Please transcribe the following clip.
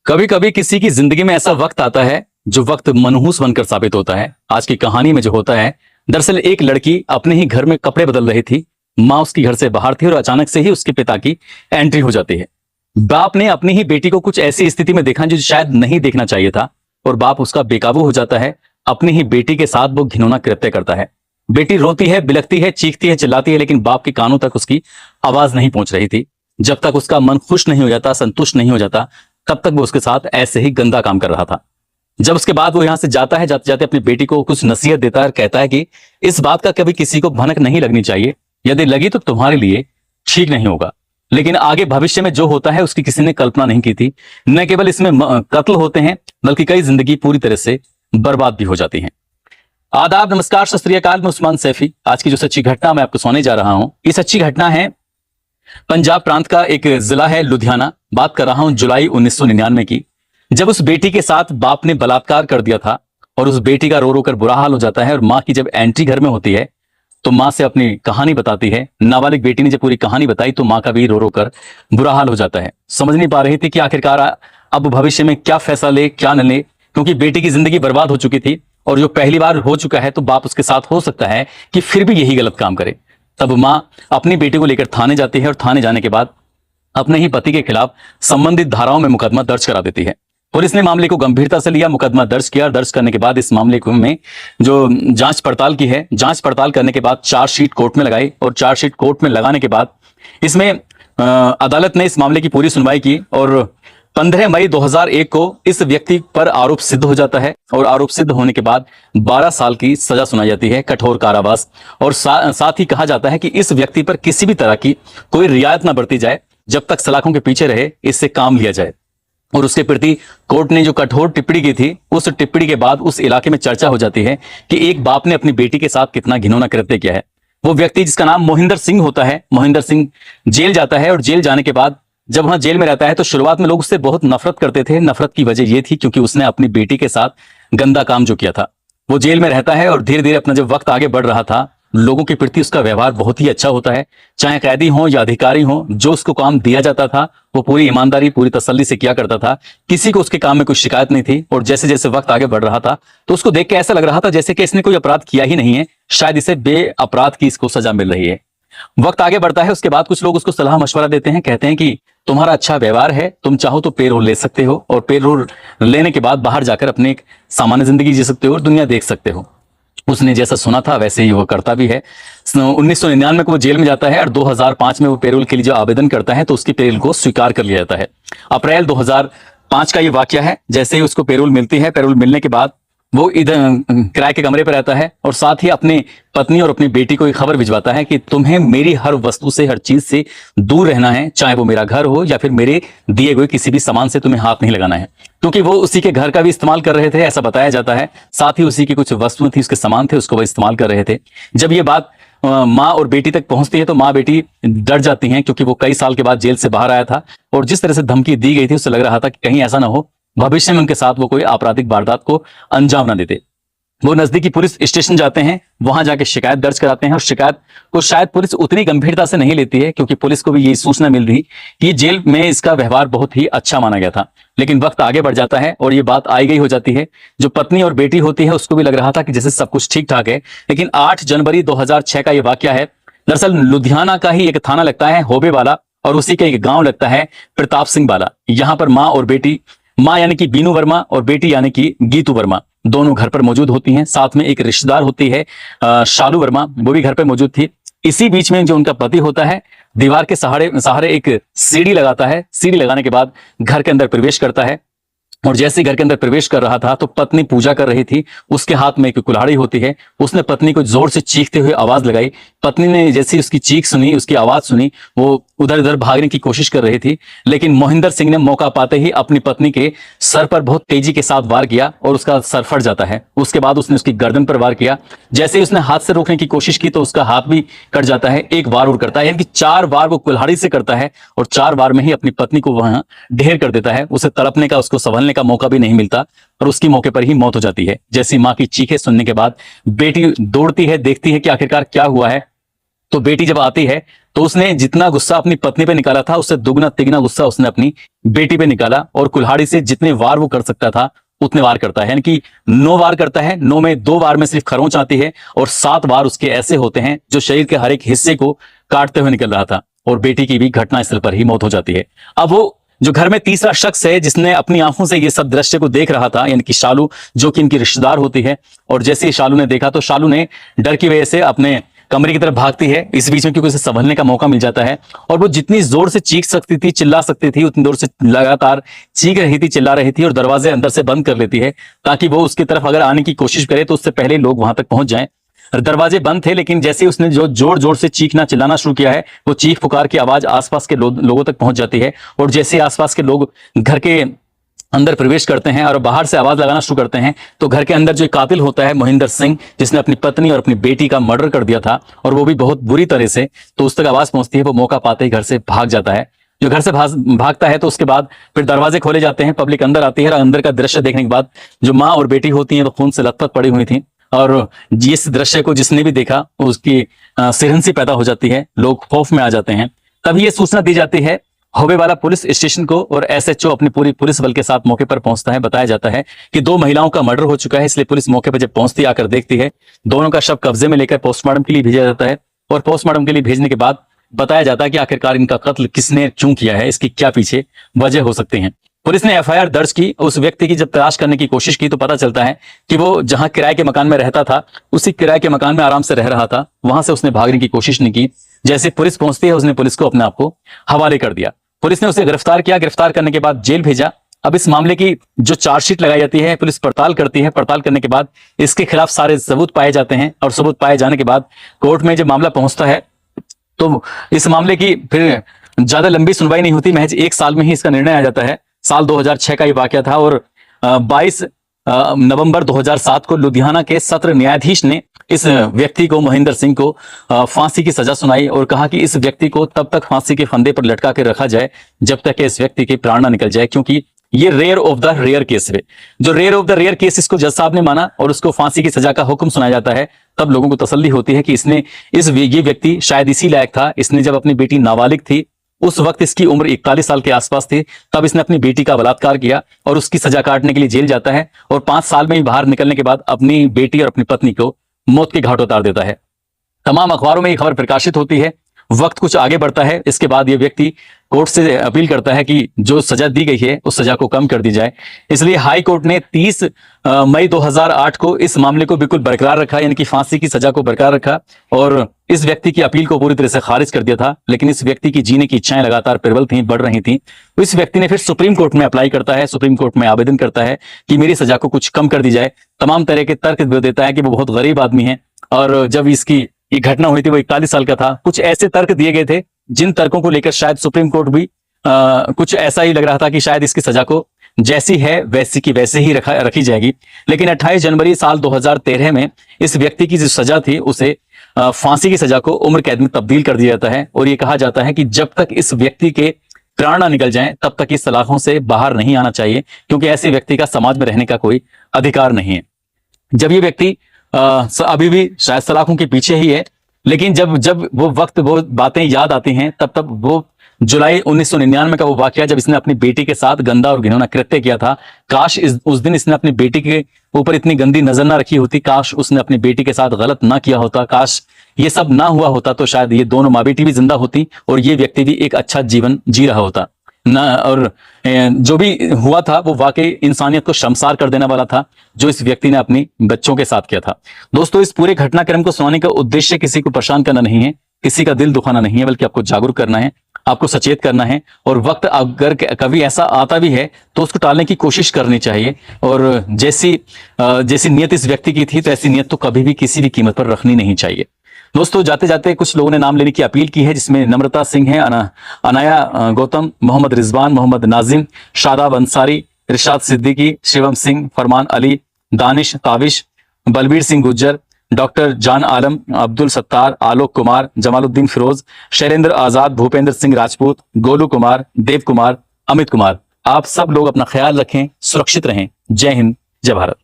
कभी कभी किसी की जिंदगी में ऐसा वक्त आता है जो वक्त मनहूस बनकर साबित होता है। आज की कहानी में जो होता है, दरअसल एक लड़की अपने ही घर में कपड़े बदल रही थी। माँ उसकी घर से बाहर थी और अचानक से ही उसके पिता की एंट्री हो जाती है। बाप ने अपनी ही बेटी को कुछ ऐसी स्थिति में देखा जो शायद नहीं देखना चाहिए था, और बाप उसका बेकाबू हो जाता है। अपनी ही बेटी के साथ वो घिनौना कृत्य करता है। बेटी रोती है, बिलखती है, चीखती है, चिल्लाती है, लेकिन बाप के कानों तक उसकी आवाज नहीं पहुंच रही थी। जब तक उसका मन खुश नहीं हो जाता, संतुष्ट नहीं हो जाता, तब तक वो उसके साथ ऐसे ही गंदा काम कर रहा था। जब उसके बाद वो यहां से जाता है, जाते जाते अपनी बेटी को कुछ नसीहत देता है और कहता है कि इस बात का कभी किसी को भनक नहीं लगनी चाहिए। यदि लगी तो तुम्हारे लिए ठीक नहीं होगा। लेकिन आगे भविष्य में जो होता है उसकी किसी ने कल्पना नहीं की थी। न केवल इसमें कत्ल होते हैं, बल्कि कई जिंदगी पूरी तरह से बर्बाद भी हो जाती है। आदाब, नमस्कार, सत श्री अकाल। मैं उस्मान सैफी। आज की जो सच्ची घटना मैं आपको सुनाने जा रहा हूं, ये सच्ची घटना है पंजाब प्रांत का एक जिला है लुधियाना। बात कर रहा हूं जुलाई 1999 की, जब उस बेटी के साथ बाप ने बलात्कार कर दिया था। और उस बेटी का रो रो कर बुरा हाल हो जाता है। और मां की जब एंट्री घर में होती है तो मां से अपनी कहानी बताती है। नाबालिग बेटी ने जब पूरी कहानी बताई तो मां का भी रो रो कर बुरा हाल हो जाता है। समझ नहीं पा रही थी कि आखिरकार अब भविष्य में क्या फैसला ले, क्या न ले, क्योंकि बेटी की जिंदगी बर्बाद हो चुकी थी। और जो पहली बार हो चुका है तो बाप उसके साथ हो सकता है कि फिर भी यही गलत काम करे। तब मां अपनी बेटी को लेकर थाने जाती है और थाने जाने के बाद अपने ही पति के खिलाफ संबंधित धाराओं में मुकदमा दर्ज करा देती है। पुलिस ने मामले को गंभीरता से लिया, मुकदमा दर्ज किया। दर्ज करने के बाद इस मामले में जो जांच पड़ताल की है, जांच पड़ताल करने के बाद चार्जशीट कोर्ट में लगाई। और चार्जशीट कोर्ट में लगाने के बाद इसमें अदालत ने इस मामले की पूरी सुनवाई की। और 15 मई 2001 को इस व्यक्ति पर आरोप सिद्ध हो जाता है। और आरोप सिद्ध होने के बाद 12 साल की सजा सुनाई जाती है, कठोर कारावास। और साथ ही कहा जाता है कि इस व्यक्ति पर किसी भी तरह की कोई रियायत ना बरती जाए, जब तक सलाखों के पीछे रहे इससे काम लिया जाए। और उसके प्रति कोर्ट ने जो कठोर टिप्पणी की थी, उस टिप्पणी के बाद उस इलाके में चर्चा हो जाती है कि एक बाप ने अपनी बेटी के साथ कितना घिनौना कृत्य किया है। वो व्यक्ति जिसका नाम मोहिंदर सिंह होता है, मोहिंदर सिंह जेल जाता है। और जेल जाने के बाद जब वहां जेल में रहता है तो शुरुआत में लोग उससे बहुत नफरत करते थे। नफरत की वजह यह थी क्योंकि उसने अपनी बेटी के साथ गंदा काम जो किया था। वो जेल में रहता है और धीरे धीरे अपना जब वक्त आगे बढ़ रहा था, लोगों के प्रति उसका व्यवहार बहुत ही अच्छा होता है। चाहे कैदी हो या अधिकारी हो, जो उसको काम दिया जाता था वो पूरी ईमानदारी, पूरी तसल्ली से किया करता था। किसी को उसके काम में कोई शिकायत नहीं थी। और जैसे जैसे वक्त आगे बढ़ रहा था तो उसको देख के ऐसा लग रहा था जैसे कि इसने कोई अपराध किया ही नहीं है, शायद इसे बे अपराध की इसको सजा मिल रही है। वक्त आगे बढ़ता है, उसके बाद कुछ लोग उसको सलाह मशवरा देते हैं, कहते हैं कि तुम्हारा अच्छा व्यवहार है, तुम चाहो तो पेरोल ले सकते हो, और पेरोल लेने के बाद बाहर जाकर अपनी एक सामान्य जिंदगी जी सकते हो और दुनिया देख सकते हो। उसने जैसा सुना था वैसे ही वो करता भी है। 1999 को वो जेल में जाता है और 2005 में वो पेरोल के लिए जो आवेदन करता है तो उसकी पेरोल को स्वीकार कर लिया जाता है। अप्रैल 2005 का ये वाकया है। जैसे ही उसको पेरोल मिलती है, पेरोल मिलने के बाद वो इधर किराए के कमरे पर रहता है और साथ ही अपनी पत्नी और अपनी बेटी को एक खबर भिजवाता है कि तुम्हें मेरी हर वस्तु से, हर चीज से दूर रहना है, चाहे वो मेरा घर हो या फिर मेरे दिए हुए किसी भी सामान से तुम्हें हाथ नहीं लगाना है। क्योंकि वो उसी के घर का भी इस्तेमाल कर रहे थे, ऐसा बताया जाता है। साथ ही उसी की कुछ वस्तुएं थी, उसके सामान थे, उसको वो इस्तेमाल कर रहे थे। जब ये बात माँ और बेटी तक पहुंचती है तो माँ बेटी डर जाती हैं, क्योंकि वो कई साल के बाद जेल से बाहर आया था और जिस तरह से धमकी दी गई थी उससे लग रहा था कि कहीं ऐसा ना हो भविष्य में उनके साथ वो कोई आपराधिक वारदात को अंजाम ना देते। वो नजदीकी पुलिस स्टेशन जाते हैं, वहां जाके शिकायत दर्ज कराते हैं। और शिकायत को शायद पुलिस उतनी गंभीरता से नहीं लेती है, क्योंकि पुलिस को भी यही सूचना मिल रही कि जेल में इसका व्यवहार बहुत ही अच्छा माना गया था। लेकिन वक्त आगे बढ़ जाता है और ये बात आई गई हो जाती है। जो पत्नी और बेटी होती है उसको भी लग रहा था कि जैसे सब कुछ ठीक ठाक है। लेकिन 8 जनवरी 2006 का ये वाकया है। दरअसल लुधियाना का ही एक थाना लगता है होबे वाला, और उसी का एक गांव लगता है प्रताप सिंह वाला। यहाँ पर माँ और बेटी, माँ यानी कि बीनू वर्मा और बेटी यानी कि गीतू वर्मा, दोनों घर पर मौजूद होती हैं। साथ में एक रिश्तेदार होती है शालू वर्मा, वो भी घर पर मौजूद थी। इसी बीच में जो उनका पति होता है दीवार के सहारे एक सीढ़ी लगाता है। सीढ़ी लगाने के बाद घर के अंदर प्रवेश करता है। और जैसे घर के अंदर प्रवेश कर रहा था तो पत्नी पूजा कर रही थी, उसके हाथ में एक कुल्हाड़ी होती है। उसने पत्नी को जोर से चीखते हुए आवाज लगाई। पत्नी ने जैसे उसकी चीख सुनी, उसकी आवाज सुनी, वो उधर उधर भागने की कोशिश कर रही थी। लेकिन मोहिंदर सिंह ने मौका पाते ही अपनी पत्नी के सर पर बहुत तेजी के साथ वार किया और उसका सर फट जाता है। उसके बाद उसने उसकी गर्दन पर वार किया। जैसे ही उसने हाथ से रोकने की कोशिश की तो उसका हाथ भी कट जाता है। एक वार और करता है, यानी कि 4 वार वो कुल्हाड़ी से करता है और 4 वार में ही अपनी पत्नी को वहां ढेर कर देता है। उसे तड़पने का, उसको संभलने का मौका भी नहीं मिलता और उसकी मौके पर ही मौत हो जाती है। जैसी मां की चीखें सुनने के बाद बेटी दौड़ती है, देखती है कि आखिरकार क्या हुआ है। तो बेटी जब आती है तो उसने जितना गुस्सा अपनी पत्नी पे निकाला था उससे दुगना तिगना गुस्सा उसने अपनी बेटी पे निकाला, और कुल्हाड़ी से जितने वार वो कर सकता था उतने वार करता है। यानी कि 9 वार करता है, 9 में 2 वार में सिर्फ खरोंच आती है और 7 वार उसके ऐसे होते हैं जो शरीर के हर एक हिस्से को काटते हुए निकल रहा था, और बेटी की भी घटनास्थल पर ही मौत हो जाती है। अब वो जो घर में तीसरा शख्स है जिसने अपनी आंखों से ये सब दृश्य को देख रहा था, यानी कि शालू, जो कि इनकी रिश्तेदार होती है, और जैसे ही शालू ने देखा तो शालू ने डर की वजह से अपने कमरे की तरफ भागती है। इस बीच में क्योंकि उसे संभलने का मौका मिल जाता है, और वो जितनी जोर से चीख सकती थी, चिल्ला सकती थी, उतनी जोर से लगातार चीख रही थी, चिल्ला रही थी, और दरवाजे अंदर से बंद कर लेती है ताकि वो उसकी तरफ अगर आने की कोशिश करे तो उससे पहले लोग वहां तक पहुंच जाएं। दरवाजे बंद थे, लेकिन जैसे ही उसने जो जोर जोर से चीखना चिल्लाना शुरू किया है, वो चीख पुकार की आवाज आसपास के लोगों तक पहुंच जाती है, और जैसे आसपास के लोग घर के अंदर प्रवेश करते हैं और बाहर से आवाज लगाना शुरू करते हैं, तो घर के अंदर जो कातिल होता है मोहिंदर सिंह, जिसने अपनी पत्नी और अपनी बेटी का मर्डर कर दिया था, और वो भी बहुत बुरी तरह से, तो उस तक आवाज पहुंचती है। वो मौका पाते ही घर से भाग जाता है। जो घर से भागता है तो उसके बाद फिर दरवाजे खोले जाते हैं, पब्लिक अंदर आती है, और अंदर का दृश्य देखने के बाद जो माँ और बेटी होती है वो खून से लथपथ पड़ी हुई थी, और जिस दृश्य को जिसने भी देखा उसकी सिरहंसी पैदा हो जाती है, लोग खौफ में आ जाते हैं। तभी ये सूचना दी जाती है होवे वाला पुलिस स्टेशन को, और एसएचओ अपनी पूरी पुलिस बल के साथ मौके पर पहुंचता है। बताया जाता है कि 2 महिलाओं का मर्डर हो चुका है, इसलिए पुलिस मौके पर जब पहुंचती है, आकर देखती है, दोनों का शव कब्जे में लेकर पोस्टमार्टम के लिए भेजा जाता है, और पोस्टमार्टम के लिए भेजने के बाद बताया जाता है कि आखिरकार इनका कत्ल किसने क्यों किया है, इसकी क्या पीछे वजह हो सकती है। पुलिस ने एफआईआर दर्ज की। उस व्यक्ति की जब तलाश करने की कोशिश की तो पता चलता है कि वो जहां किराए के मकान में रहता था, उसी किराए के मकान में आराम से रह रहा था, वहां से उसने भागने की कोशिश नहीं की। जैसे पुलिस पहुंचती है, उसने पुलिस को अपने आप को हवाले कर दिया। पुलिस ने उसे गिरफ्तार किया, गिरफ्तार करने के बाद जेल भेजा। अब इस मामले की जो चार्जशीट लगाई जाती है, पुलिस पड़ताल करती है। पड़ताल करने के बाद इसके खिलाफ सारे सबूत पाए जाते हैं, और सबूत पाए जाने के बाद कोर्ट में जब मामला पहुंचता है तो इस मामले की फिर ज्यादा लंबी सुनवाई नहीं होती, महज 1 साल में ही इसका निर्णय आ जाता है। साल 2006 का ये वाकया था, और 22 नवंबर 2007 को लुधियाना के सत्र न्यायाधीश ने इस व्यक्ति को, मोहिंदर सिंह को, फांसी की सजा सुनाई, और कहा कि इस व्यक्ति को तब तक फांसी के फंदे पर लटका के रखा जाए जब तक कि इस व्यक्ति के प्राण ना निकल जाए, क्योंकि ये rare of the rare case है। जो rare of the rare case इसको जज साहब ने माना और उसको फांसी की सजा का हुक्म सुनाया जाता है, तब लोगों को तसल्ली होती है कि ये व्यक्ति शायद इसी लायक था। इसने जब अपनी बेटी नाबालिग थी, उस वक्त इसकी उम्र 41 साल के आसपास थी, तब इसने अपनी बेटी का बलात्कार किया और उसकी सजा काटने के लिए जेल जाता है, और 5 साल में ही बाहर निकलने के बाद अपनी बेटी और अपनी पत्नी को मौत के घाट उतार देता है। तमाम अखबारों में ये खबर प्रकाशित होती है। वक्त कुछ आगे बढ़ता है। इसके बाद ये व्यक्ति कोर्ट से अपील करता है कि जो सजा दी गई है उस सजा को कम कर दी जाए। इसलिए हाई कोर्ट ने 30 मई 2008 को इस मामले को बिल्कुल बरकरार रखा, यानी कि फांसी की सजा को बरकरार रखा, और इस व्यक्ति की अपील को पूरी तरह से खारिज कर दिया था। लेकिन इस व्यक्ति की जीने की इच्छाएं लगातार प्रबल थीं, बढ़ रही थीं। तो इस व्यक्ति ने फिर सुप्रीम कोर्ट में अप्लाई करता है, सुप्रीम कोर्ट में आवेदन करता है कि मेरी सजा को कुछ कम कर दी जाए। तमाम तरह के तर्क देता है कि वो बहुत गरीब आदमी है, और जब इसकी ये घटना हुई थी वो 41 साल का था। कुछ ऐसे तर्क दिए गए थे जिन तर्कों को लेकर शायद सुप्रीम कोर्ट भी कुछ ऐसा ही लग रहा था कि शायद इसकी सजा को जैसी है वैसी की वैसे ही रखी जाएगी। लेकिन 28 जनवरी साल 2013 में इस व्यक्ति की जो सजा थी उसे फांसी की सजा को उम्र कैद में तब्दील कर दिया जाता है, और ये कहा जाता है कि जब तक इस व्यक्ति के प्राण ना निकल जाएं तब तक इस सलाखों से बाहर नहीं आना चाहिए, क्योंकि ऐसे व्यक्ति का समाज में रहने का कोई अधिकार नहीं है। जब ये व्यक्ति अभी भी शायद सलाखों के पीछे ही है, लेकिन जब वो वक्त, वो बातें याद आती हैं, तब वो जुलाई 1999 का वो वाकया जब इसने अपनी बेटी के साथ गंदा और घिनौना कृत्य किया था। काश उस दिन इसने अपनी बेटी के ऊपर इतनी गंदी नजर ना रखी होती, काश उसने अपनी बेटी के साथ गलत ना किया होता, काश ये सब ना हुआ होता, तो शायद ये दोनों माँ बेटी भी जिंदा होती और ये व्यक्ति भी एक अच्छा जीवन जी रहा होता ना। और जो भी हुआ था वो वाकई इंसानियत को शर्मसार कर देने वाला था, जो इस व्यक्ति ने अपनी बच्चों के साथ किया था। दोस्तों, इस पूरे घटनाक्रम को सुनाने का उद्देश्य किसी को परेशान करना नहीं है, किसी का दिल दुखाना नहीं है, बल्कि आपको जागरूक करना है, आपको सचेत करना है। और वक्त अगर कभी ऐसा आता भी है तो उसको टालने की कोशिश करनी चाहिए। और जैसी नीयत इस व्यक्ति की थी, तो ऐसी नीयत तो कभी भी किसी भी कीमत पर रखनी नहीं चाहिए। दोस्तों, जाते जाते कुछ लोगों ने नाम लेने की अपील की है, जिसमें नम्रता सिंह है, अनाया गौतम, मोहम्मद रिजवान, मोहम्मद नाजिम, शादाब अंसारी, इरशाद सिद्दीकी, शिवम सिंह, फरमान अली, दानिश ताविश, बलबीर सिंह गुज्जर, डॉक्टर जान आलम, अब्दुल सत्तार, आलोक कुमार, जमालुद्दीन फिरोज, शैलेंद्र आजाद, भूपेंद्र सिंह राजपूत, गोलू कुमार, देव कुमार, अमित कुमार। आप सब लोग अपना ख्याल रखें, सुरक्षित रहें। जय हिंद, जय भारत।